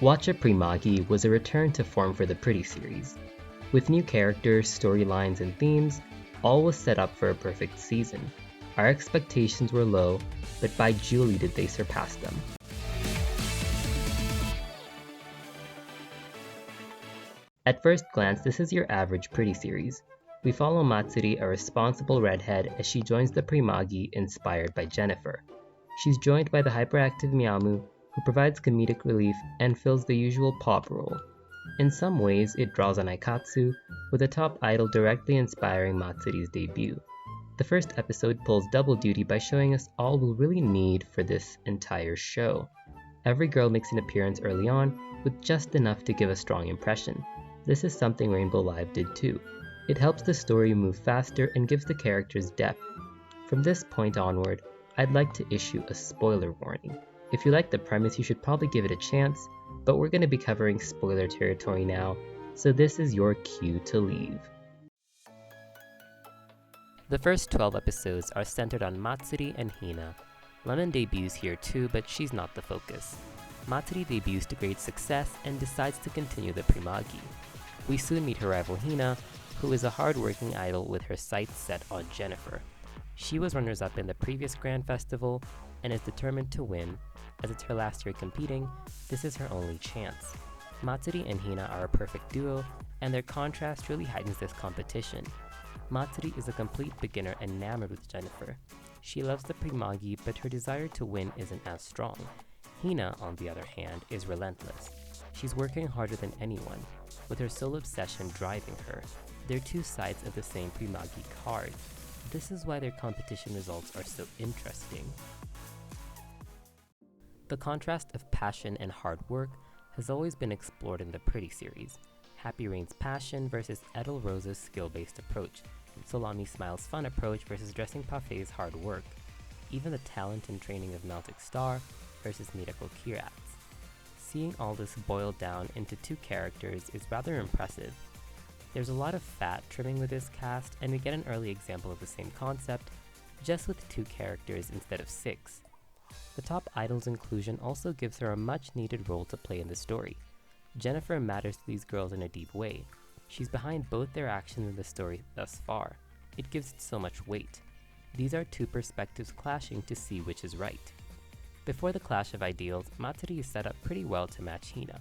Waccha Primagi was a return to form for the Pretty series. With new characters, storylines, and themes, all was set up for a perfect season. Our expectations were low, but by Jewlie did they surpass them. At first glance, this is your average Pretty series. We follow Matsuri, a responsible redhead, as she joins the Primagi inspired by Jennifer. She's joined by the hyperactive Miyamu, who provides comedic relief and fills the usual pop role. In some ways, it draws on Aikatsu, with a top idol directly inspiring Matsuri's debut. The first episode pulls double duty by showing us all we'll really need for this entire show. Every girl makes an appearance early on, with just enough to give a strong impression. This is something Rainbow Live did too. It helps the story move faster and gives the characters depth. From this point onward, I'd like to issue a spoiler warning. If you like the premise, you should probably give it a chance, but we're going to be covering spoiler territory now, so this is your cue to leave. The first 12 episodes are centered on Matsuri and Hina. Lemon debuts here too, but she's not the focus. Matsuri debuts to great success and decides to continue the Primagi. We soon meet her rival Hina, who is a hard-working idol with her sights set on Jennifer. She was runners-up in the previous Grand Festival and is determined to win. As it's her last year competing, this is her only chance. Matsuri and Hina are a perfect duo, and their contrast really heightens this competition. Matsuri is a complete beginner enamored with Jennifer. She loves the Primagi, but her desire to win isn't as strong. Hina, on the other hand, is relentless. She's working harder than anyone, with her sole obsession driving her. They're two sides of the same Primagi card. This is why their competition results are so interesting. The contrast of passion and hard work has always been explored in the Pretty series. Happy Rain's passion versus Edel Rose's skill-based approach, Salami Smile's fun approach versus Dressing Parfait's hard work, even the talent and training of Meltic Star versus Miracle Kirat's. Seeing all this boiled down into two characters is rather impressive. There's a lot of fat trimming with this cast, and we get an early example of the same concept, just with 2 characters instead of 6. The top idol's inclusion also gives her a much-needed role to play in the story. Jennifer matters to these girls in a deep way. She's behind both their actions in the story thus far. It gives it so much weight. These are 2 perspectives clashing to see which is right. Before the clash of ideals, Matsuri is set up pretty well to match Hina.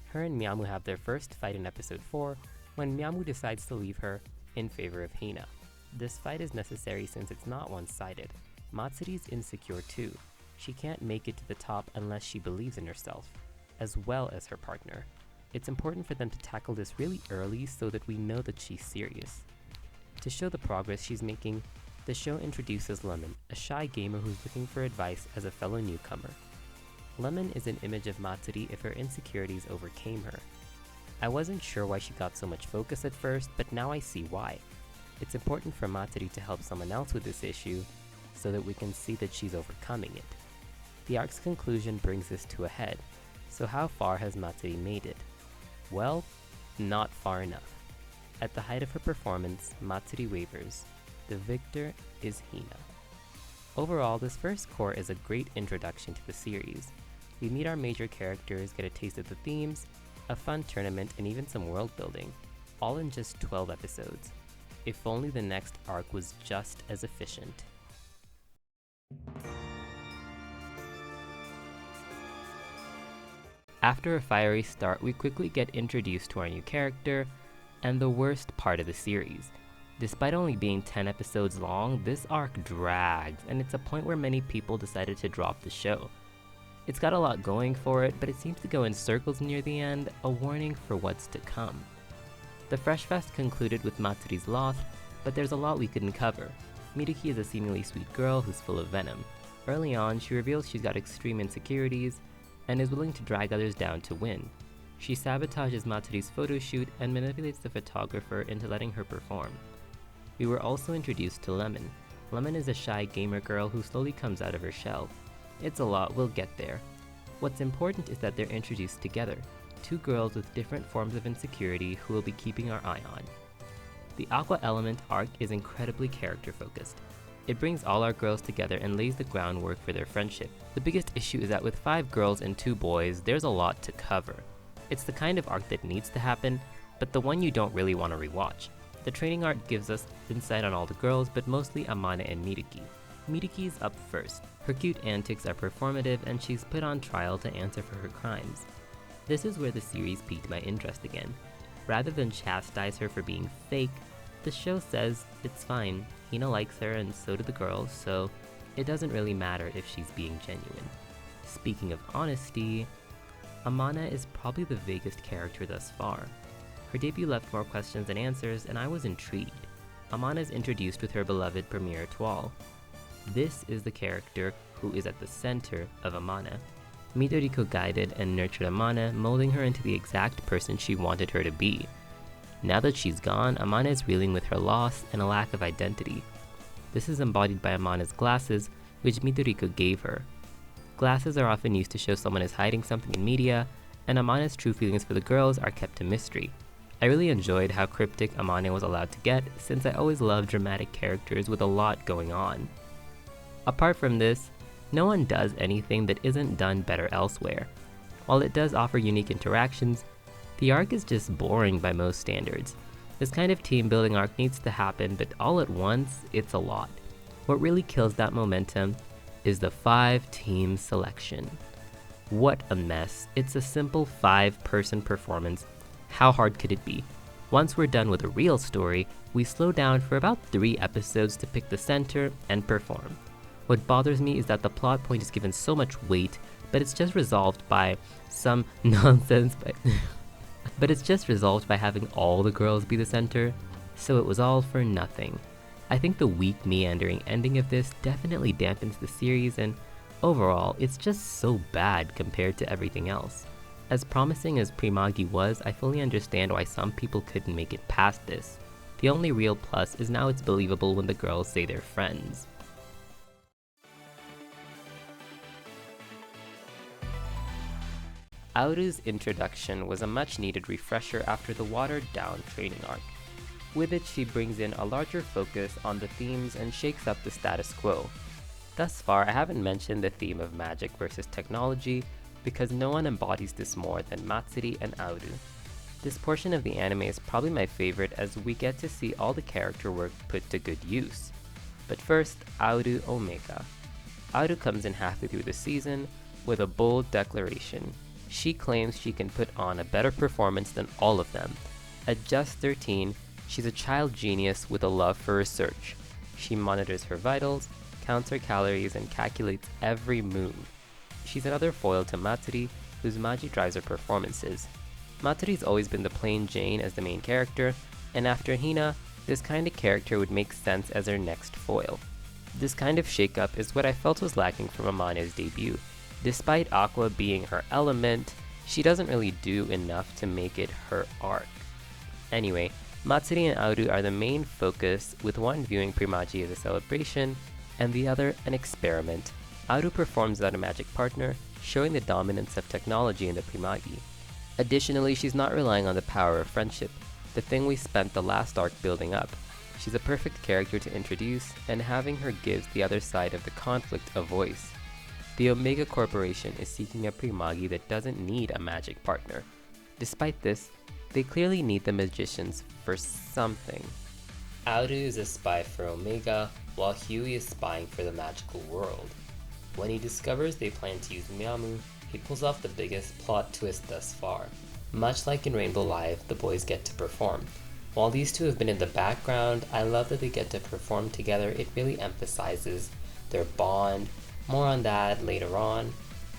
Her and Miyamu have their first fight in episode 4, when Miyamu decides to leave her in favor of Hina. This fight is necessary since it's not one-sided. Matsuri's insecure too. She can't make it to the top unless she believes in herself, as well as her partner. It's important for them to tackle this really early so that we know that she's serious. To show the progress she's making, the show introduces Lemon, a shy gamer who's looking for advice as a fellow newcomer. Lemon is an image of Matsuri if her insecurities overcame her. I wasn't sure why she got so much focus at first, but now I see why. It's important for Matsuri to help someone else with this issue so that we can see that she's overcoming it. The arc's conclusion brings this to a head. So how far has Matsuri made it? Well, not far enough. At the height of her performance, Matsuri wavers. The victor is Hina. Overall, this first core is a great introduction to the series. We meet our major characters, get a taste of the themes, a fun tournament, and even some world building, all in just 12 episodes. If only the next arc was just as efficient. After a fiery start, we quickly get introduced to our new character, and the worst part of the series. Despite only being 10 episodes long, this arc drags, and it's a point where many people decided to drop the show. It's got a lot going for it, but it seems to go in circles near the end, a warning for what's to come. The Fresh Fest concluded with Matsuri's loss, but there's a lot we couldn't cover. Miruki is a seemingly sweet girl who's full of venom. Early on, she reveals she's got extreme insecurities, and is willing to drag others down to win. She sabotages Matsuri's photo shoot and manipulates the photographer into letting her perform. We were also introduced to Lemon. Lemon is a shy gamer girl who slowly comes out of her shell. It's a lot, we'll get there. What's important is that they're introduced together, 2 girls with different forms of insecurity who we'll be keeping our eye on. The Aqua Element arc is incredibly character-focused. It brings all our girls together and lays the groundwork for their friendship. The biggest issue is that with 5 girls and 2 boys, there's a lot to cover. It's the kind of arc that needs to happen, but the one you don't really want to rewatch. The training arc gives us insight on all the girls, but mostly Amane and Miruki. Miruki's up first. Her cute antics are performative and she's put on trial to answer for her crimes. This is where the series piqued my interest again. Rather than chastise her for being fake, the show says it's fine. Hina likes her and so do the girls, so it doesn't really matter if she's being genuine. Speaking of honesty, Amana is probably the vaguest character thus far. Her debut left more questions than answers, and I was intrigued. Amana is introduced with her beloved Premier Toile. This is the character who is at the center of Amana. Midoriko guided and nurtured Amana, molding her into the exact person she wanted her to be. Now that she's gone, Amana is reeling with her loss and a lack of identity. This is embodied by Amana's glasses, which Midoriko gave her. Glasses are often used to show someone is hiding something in media, and Amana's true feelings for the girls are kept a mystery. I really enjoyed how cryptic Amane was allowed to get, since I always loved dramatic characters with a lot going on. Apart from this, no one does anything that isn't done better elsewhere. While it does offer unique interactions, the arc is just boring by most standards. This kind of team building arc needs to happen, but all at once, it's a lot. What really kills that momentum is the 5-team selection. What a mess. It's a simple 5-person performance. How hard could it be? Once we're done with a real story, we slow down for about 3 episodes to pick the center and perform. What bothers me is that the plot point is given so much weight, but it's just resolved by some nonsense but it's just resolved by having all the girls be the center, so it was all for nothing. I think the weak meandering ending of this definitely dampens the series, and overall, it's just so bad compared to everything else. As promising as Primagi was, I fully understand why some people couldn't make it past this. The only real plus is now it's believable when the girls say they're friends. Auru's introduction was a much needed refresher after the watered down training arc. With it, she brings in a larger focus on the themes and shakes up the status quo. Thus far, I haven't mentioned the theme of magic versus technology because no one embodies this more than Matsuri and Auru. This portion of the anime is probably my favorite as we get to see all the character work put to good use. But first, Auru Omega. Auru comes in halfway through the season with a bold declaration. She claims she can put on a better performance than all of them. At just 13, she's a child genius with a love for research. She monitors her vitals, counts her calories, and calculates every move. She's another foil to Matsuri, whose magi drives her performances. Matsuri's always been the plain Jane as the main character, and after Hina, this kind of character would make sense as her next foil. This kind of shakeup is what I felt was lacking from Amane's debut. Despite Aqua being her element, she doesn't really do enough to make it her arc. Anyway, Matsuri and Auru are the main focus, with one viewing Primagi as a celebration, and the other an experiment. Auru performs without a magic partner, showing the dominance of technology in the Primagi. Additionally, she's not relying on the power of friendship, the thing we spent the last arc building up. She's a perfect character to introduce, and having her gives the other side of the conflict a voice. The Omega Corporation is seeking a Primagi that doesn't need a magic partner. Despite this, they clearly need the magicians for something. Auru is a spy for Omega, while Huey is spying for the magical world. When he discovers they plan to use Miamu, he pulls off the biggest plot twist thus far. Much like in Rainbow Live, the boys get to perform. While these two have been in the background, I love that they get to perform together. It really emphasizes their bond. More on that later on.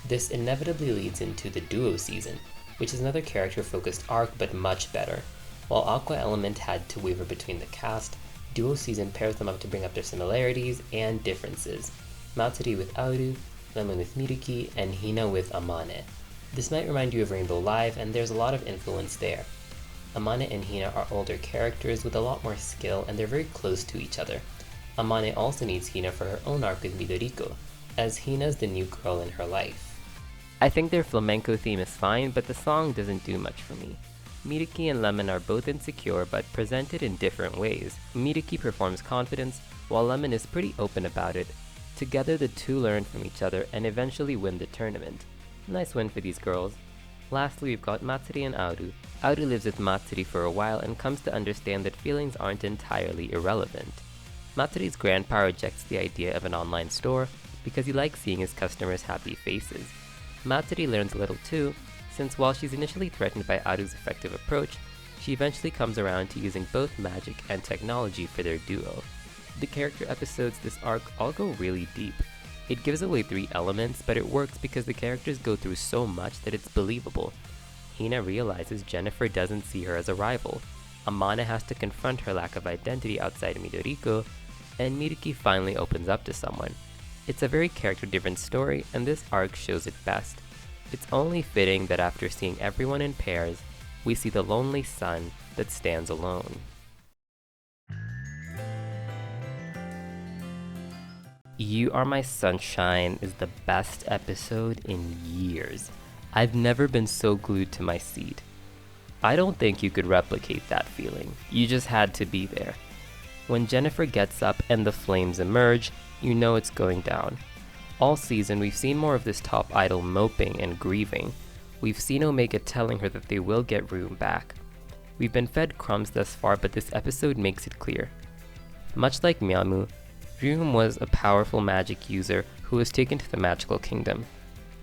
This inevitably leads into the duo season, which is another character-focused arc but much better. While Aqua Element had to waver between the cast, duo season pairs them up to bring up their similarities and differences. Matsuri with Auru, Lemon with Miruki, and Hina with Amane. This might remind you of Rainbow Live, and there's a lot of influence there. Amane and Hina are older characters with a lot more skill, and they're very close to each other. Amane also needs Hina for her own arc with Midoriko, as Hina's the new girl in her life. I think their flamenco theme is fine, but the song doesn't do much for me. Midaki and Lemon are both insecure but presented in different ways. Midaki performs confidence, while Lemon is pretty open about it. Together the two learn from each other and eventually win the tournament. Nice win for these girls. Lastly, we've got Matsuri and Auru. Auru lives with Matsuri for a while and comes to understand that feelings aren't entirely irrelevant. Matsuri's grandpa rejects the idea of an online store because he likes seeing his customers' happy faces. Matsuri learns a little too, since while she's initially threatened by Auru's effective approach, she eventually comes around to using both magic and technology for their duo. The character episodes this arc all go really deep. It gives away 3 elements, but it works because the characters go through so much that it's believable. Hina realizes Jennifer doesn't see her as a rival. Amana has to confront her lack of identity outside Midoriko, and Midaki finally opens up to someone. It's a very character-driven story, and this arc shows it best. It's only fitting that after seeing everyone in pairs, we see the lonely sun that stands alone. You Are My Sunshine is the best episode in years. I've never been so glued to my seat. I don't think you could replicate that feeling. You just had to be there. When Jennifer gets up and the flames emerge, you know it's going down. All season, we've seen more of this top idol moping and grieving. We've seen Omega telling her that they will get Room back. We've been fed crumbs thus far, but this episode makes it clear. Much like Miamu, Ryum was a powerful magic user who was taken to the magical kingdom.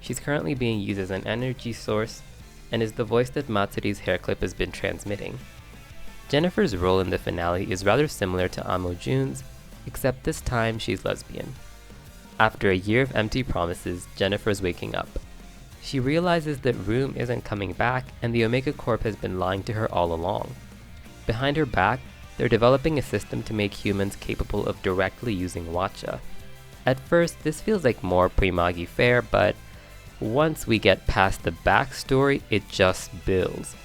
She's currently being used as an energy source and is the voice that Matsuri's hair clip has been transmitting. Jennifer's role in the finale is rather similar to Amo Jun's, except this time she's lesbian. After a year of empty promises, Jennifer's waking up. She realizes that Room isn't coming back and the Omega Corp has been lying to her all along. Behind her back, they're developing a system to make humans capable of directly using Waccha. At first, this feels like more Primagi fare, but once we get past the backstory, it just builds.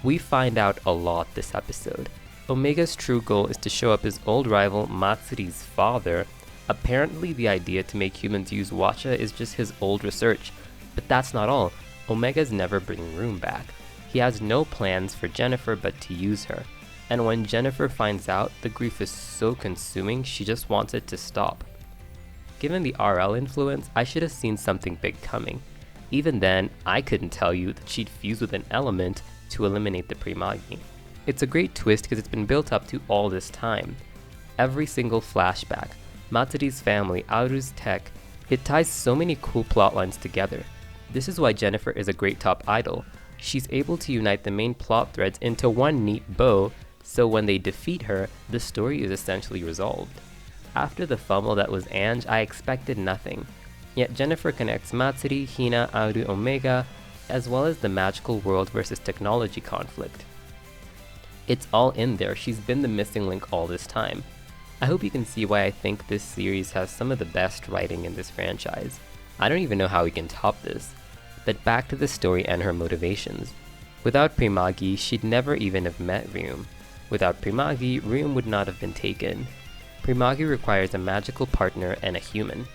We find out a lot this episode. Omega's true goal is to show up his old rival Matsuri's father. Apparently the idea to make humans use Waccha is just his old research, but that's not all. Omega's never bringing Room back. He has no plans for Jennifer but to use her. And when Jennifer finds out, the grief is so consuming she just wants it to stop. Given the RL influence, I should have seen something big coming. Even then, I couldn't tell you that she'd fuse with an element to eliminate the Primagi. It's a great twist because it's been built up to all this time. Every single flashback, Matsuri's family, Auru's tech, it ties so many cool plot lines together. This is why Jennifer is a great top idol. She's able to unite the main plot threads into one neat bow, so when they defeat her, the story is essentially resolved. After the fumble that was Ange, I expected nothing. Yet Jennifer connects Matsuri, Hina, Auru, Omega, as well as the magical world versus technology conflict. It's all in there, she's been the missing link all this time. I hope you can see why I think this series has some of the best writing in this franchise. I don't even know how we can top this. But back to the story and her motivations. Without Primagi, she'd never even have met Ryum. Without Primagi, Ryum would not have been taken. Primagi requires a magical partner and a human.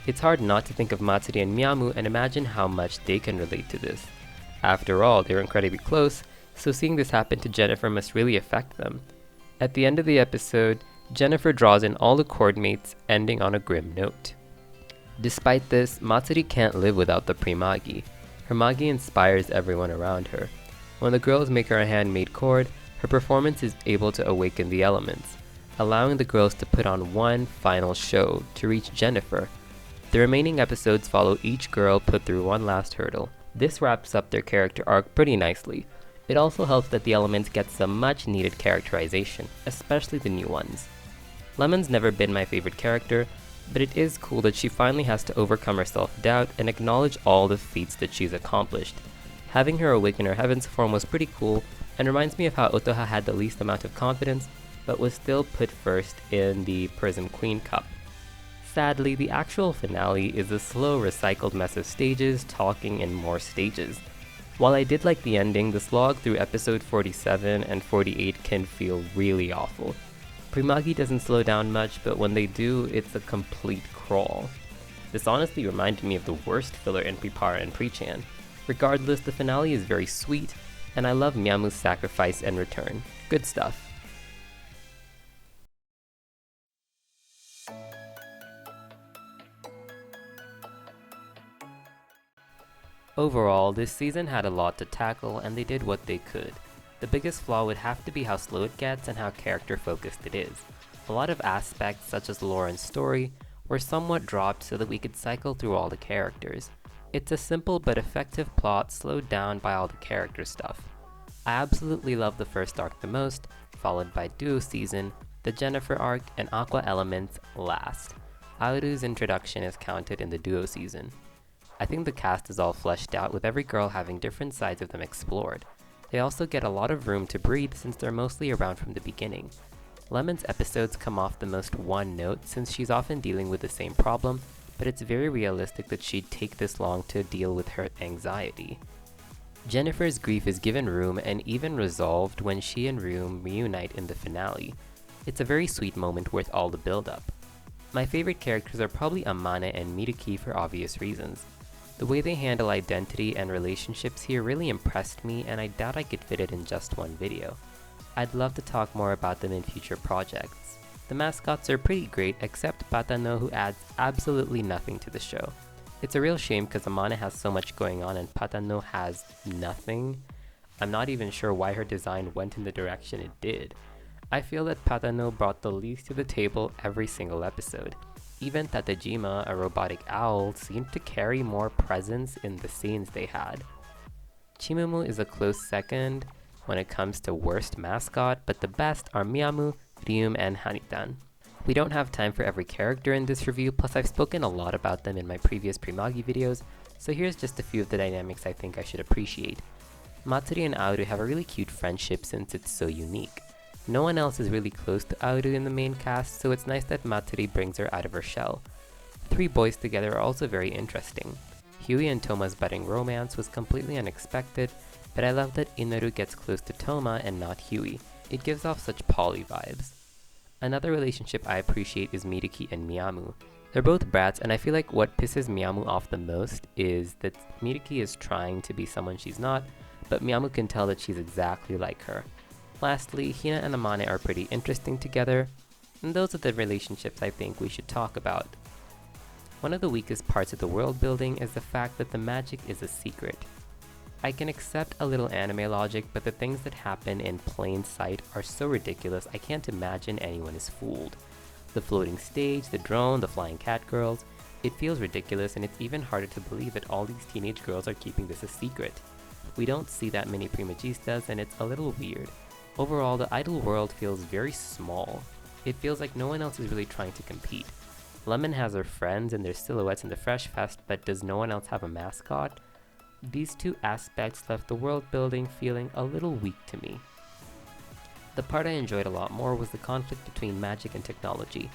It's hard not to think of Matsuri and Miamu and imagine how much they can relate to this. After all, they're incredibly close, so seeing this happen to Jennifer must really affect them. At the end of the episode, Jennifer draws in all the chord mates, ending on a grim note. Despite this, Matsuri can't live without the Primagi. Her magi inspires everyone around her. When the girls make her a handmade chord, her performance is able to awaken the elements, allowing the girls to put on one final show to reach Jennifer. The remaining episodes follow each girl put through one last hurdle. This wraps up their character arc pretty nicely. It also helps that the elements get some much needed characterization, especially the new ones. Lemon's never been my favorite character, but it is cool that she finally has to overcome her self-doubt and acknowledge all the feats that she's accomplished. Having her awaken her heaven's form was pretty cool, and reminds me of how Otoha had the least amount of confidence, but was still put first in the Prism Queen Cup. Sadly, the actual finale is a slow recycled mess of stages, talking, and more stages. While I did like the ending, the slog through episode 47 and 48 can feel really awful. Primagi doesn't slow down much, but when they do, it's a complete crawl. This honestly reminded me of the worst filler in Prepara and Prechan. Regardless, the finale is very sweet, And I love Miyamu's sacrifice and return. Good stuff. Overall, this season had a lot to tackle and they did what they could. The biggest flaw would have to be how slow it gets and how character focused it is. A lot of aspects such as lore and story were somewhat dropped so that we could cycle through all the characters. It's a simple but effective plot slowed down by all the character stuff. I absolutely love the first arc the most, followed by Duo Season, the Jennifer arc, and Aqua Elements last. Aoru's introduction is counted in the Duo Season. I think the cast is all fleshed out with every girl having different sides of them explored. They also get a lot of room to breathe since they're mostly around from the beginning. Lemon's episodes come off the most one note since she's often dealing with the same problem, but it's very realistic that she'd take this long to deal with her anxiety. Jennifer's grief is given room and even resolved when she and Ryum reunite in the finale. It's a very sweet moment worth all the build-up. My favorite characters are probably Amane and Miruki for obvious reasons. The way they handle identity and relationships here really impressed me, and I doubt I could fit it in just one video. I'd love to talk more about them in future projects. The mascots are pretty great except Patano, who adds absolutely nothing to the show. It's a real shame because Amane has so much going on and Patano has nothing. I'm not even sure why her design went in the direction it did. I feel that Patano brought the least to the table every single episode. Even Tatajima, a robotic owl, seemed to carry more presence in the scenes they had. Chimumu is a close second when it comes to worst mascot, but the best are Miyamu, Ryum, and Hanitan. We don't have time for every character in this review, plus I've spoken a lot about them in my previous Primagi videos, so here's just a few of the dynamics I think I should appreciate. Matsuri and Aoru have a really cute friendship since it's so unique. No one else is really close to Aoru in the main cast, so it's nice that Matsuri brings her out of her shell. The three boys together are also very interesting. Huey and Toma's budding romance was completely unexpected, but I love that Inaru gets close to Toma and not Huey. It gives off such poly vibes. Another relationship I appreciate is Miruki and Miyamu. They're both brats, and I feel like what pisses Miyamu off the most is that Miruki is trying to be someone she's not, but Miyamu can tell that she's exactly like her. Lastly, Hina and Amane are pretty interesting together, and those are the relationships I think we should talk about. One of the weakest parts of the world building is the fact that the magic is a secret. I can accept a little anime logic, but the things that happen in plain sight are so ridiculous I can't imagine anyone is fooled. The floating stage, the drone, the flying cat girls, it feels ridiculous, and it's even harder to believe that all these teenage girls are keeping this a secret. We don't see that many Primagistas, and it's a little weird. Overall, the idol world feels very small. It feels like no one else is really trying to compete. Lemon has her friends and their silhouettes in the Fresh Fest, but does no one else have a mascot? These two aspects left the world building feeling a little weak to me. The part I enjoyed a lot more was the conflict between magic and technology.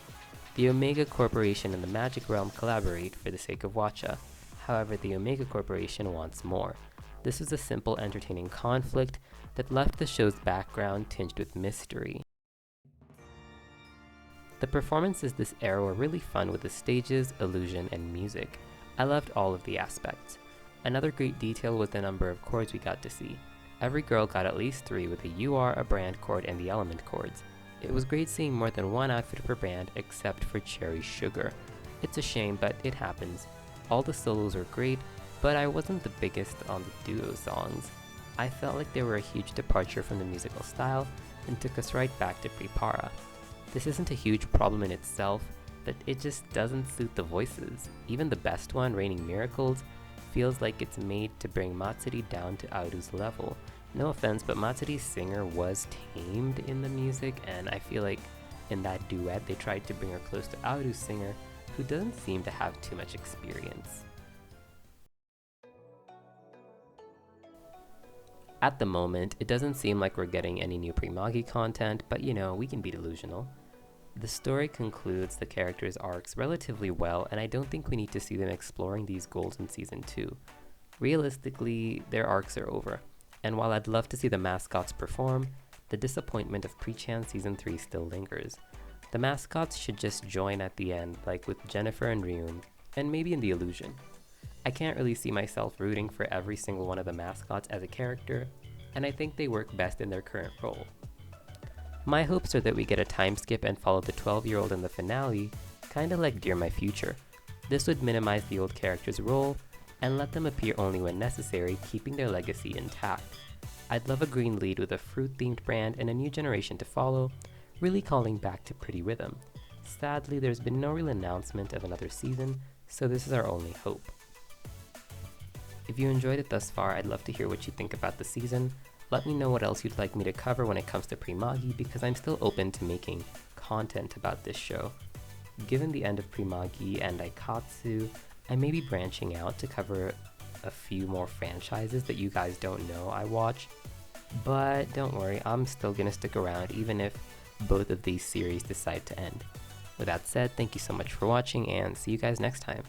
The Omega Corporation and the Magic Realm collaborate for the sake of Waccha. However, the Omega Corporation wants more. This was a simple, entertaining conflict that left the show's background tinged with mystery. The performances this era were really fun with the stages, illusion, and music. I loved all of the aspects. Another great detail was the number of chords we got to see. Every girl got at least 3 with a UR, a brand chord, and the element chords. It was great seeing more than one outfit per brand except for Cherry Sugar. It's a shame, but it happens. All the solos were great, but I wasn't the biggest on the duo songs. I felt like they were a huge departure from the musical style and took us right back to Prepara. This isn't a huge problem in itself, but it just doesn't suit the voices. Even the best one, Raining Miracles, feels like it's made to bring Matsuri down to Aoru's level. No offense, but Matsuri's singer was tamed in the music, and I feel like in that duet they tried to bring her close to Aoru's singer, who doesn't seem to have too much experience. At the moment, it doesn't seem like we're getting any new Primagi content, but you know, we can be delusional. The story concludes the characters' arcs relatively well, and I don't think we need to see them exploring these goals in Season 2. Realistically, their arcs are over, and while I'd love to see the mascots perform, the disappointment of Pre-Chan Season 3 still lingers. The mascots should just join at the end, like with Jennifer and Ryum, and maybe in the illusion. I can't really see myself rooting for every single one of the mascots as a character, and I think they work best in their current role. My hopes are that we get a time skip and follow the 12-year-old in the finale, kinda like Dear My Future. This would minimize the old character's role and let them appear only when necessary, keeping their legacy intact. I'd love a green lead with a fruit-themed brand and a new generation to follow, really calling back to Pretty Rhythm. Sadly, there's been no real announcement of another season, so this is our only hope. If you enjoyed it thus far, I'd love to hear what you think about the season. Let me know what else you'd like me to cover when it comes to Primagi, because I'm still open to making content about this show. Given the end of Primagi and Aikatsu, I may be branching out to cover a few more franchises that you guys don't know I watch. But don't worry, I'm still gonna stick around even if both of these series decide to end. With that said, thank you so much for watching and see you guys next time.